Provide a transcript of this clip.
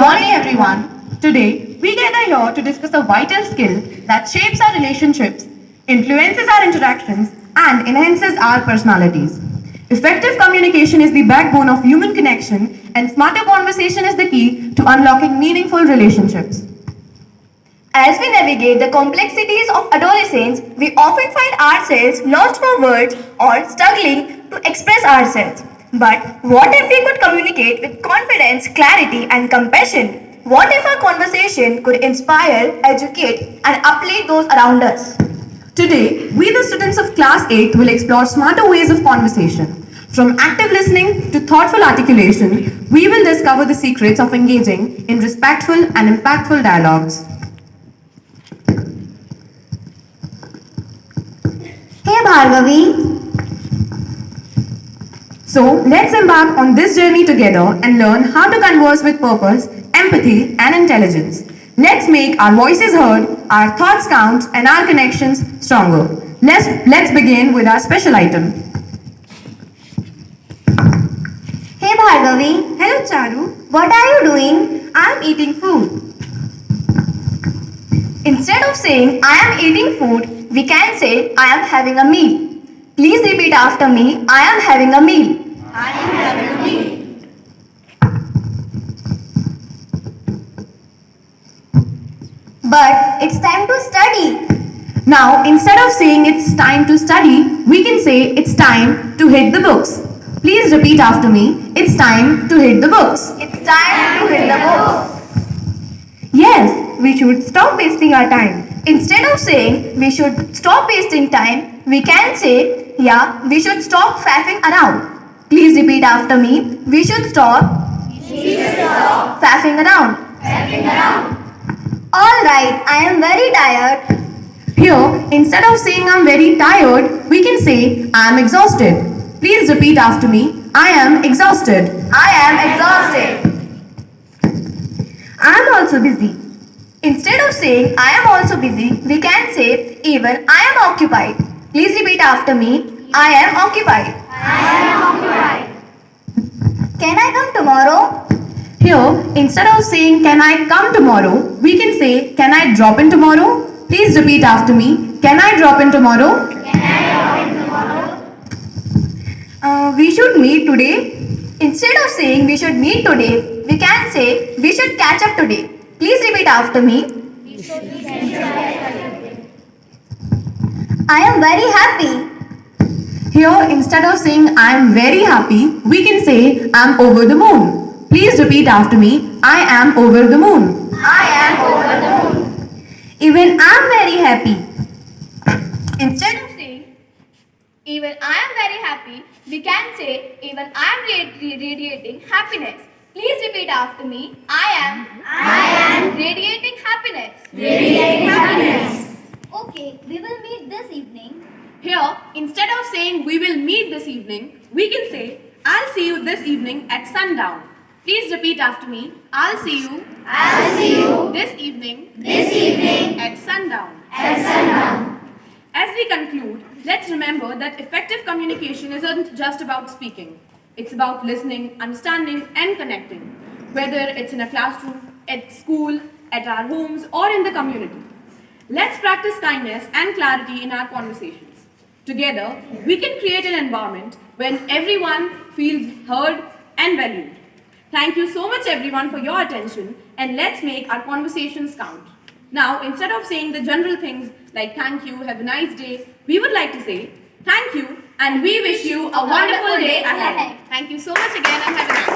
morning, everyone. Today, we gather here to discuss a vital skill that shapes our relationships, influences our interactions, and enhances our personalities. Effective communication is the backbone of human connection, and smarter conversation is the key to unlocking meaningful relationships. As we navigate the complexities of adolescence, we often find ourselves lost for words or struggling to express ourselves. But what if we could communicate with confidence, clarity, and compassion? What if our conversation could inspire, educate, and uplift those around us? Today, we the students of Class 8 will explore smarter ways of conversation. From active listening to thoughtful articulation, we will discover the secrets of engaging in respectful and impactful dialogues. Hey Bhargavi. So, let's embark on this journey together and learn how to converse with purpose, empathy, and intelligence. Let's make our voices heard, our thoughts count, and our connections stronger. Let's begin with our special item. Hey Bhargavi. Hello, Charu. What are you doing? I'm eating food. Instead of saying I am eating food, we can say I am having a meal. Please repeat after me. I am having a meal. I am having a meal. But it's time to study. Now, instead of saying it's time to study, we can say it's time to hit the books. Please repeat after me. It's time to hit the books. It's time to hit the books. Yes, we should stop wasting our time. Instead of saying we should stop wasting time, we can say, yeah, we should stop faffing around. Please repeat after me. We should stop faffing around. Alright, I am very tired. Here, instead of saying I'm very tired, we can say I'm exhausted. Please repeat after me. I am exhausted. I am exhausted. I'm also busy. Instead of saying I am also busy, we can say even I am occupied. Please repeat after me. I am occupied. Can I come tomorrow? Here, instead of saying can I come tomorrow, we can say can I drop in tomorrow? Please repeat after me. Can I drop in tomorrow? We should meet today. Instead of saying we should meet today, we can say we should catch up today. Please repeat after me. I am very happy. Here, instead of saying I am very happy, we can say I am over the moon. Please repeat after me. I am over the moon. I am over the moon. Even I am very happy. Instead of saying even I am very happy, we can say even I am radiating happiness. Please repeat after me. I am radiating happiness. Okay, we will meet this evening. Here, instead of saying we will meet this evening, we can say I'll see you this evening at sundown. Please repeat after me. I'll see you this evening at sundown. As we conclude, let's remember that effective communication isn't just about speaking. It's about listening, understanding, and connecting. Whether it's in a classroom, at school, at our homes, or in the community. Let's practice kindness and clarity in our conversations. Together, we can create an environment when everyone feels heard and valued. Thank you so much everyone for your attention, and let's make our conversations count. Now, instead of saying the general things like thank you, have a nice day, we would like to say thank you and we wish you a wonderful day ahead. Thank you so much again and have a nice day.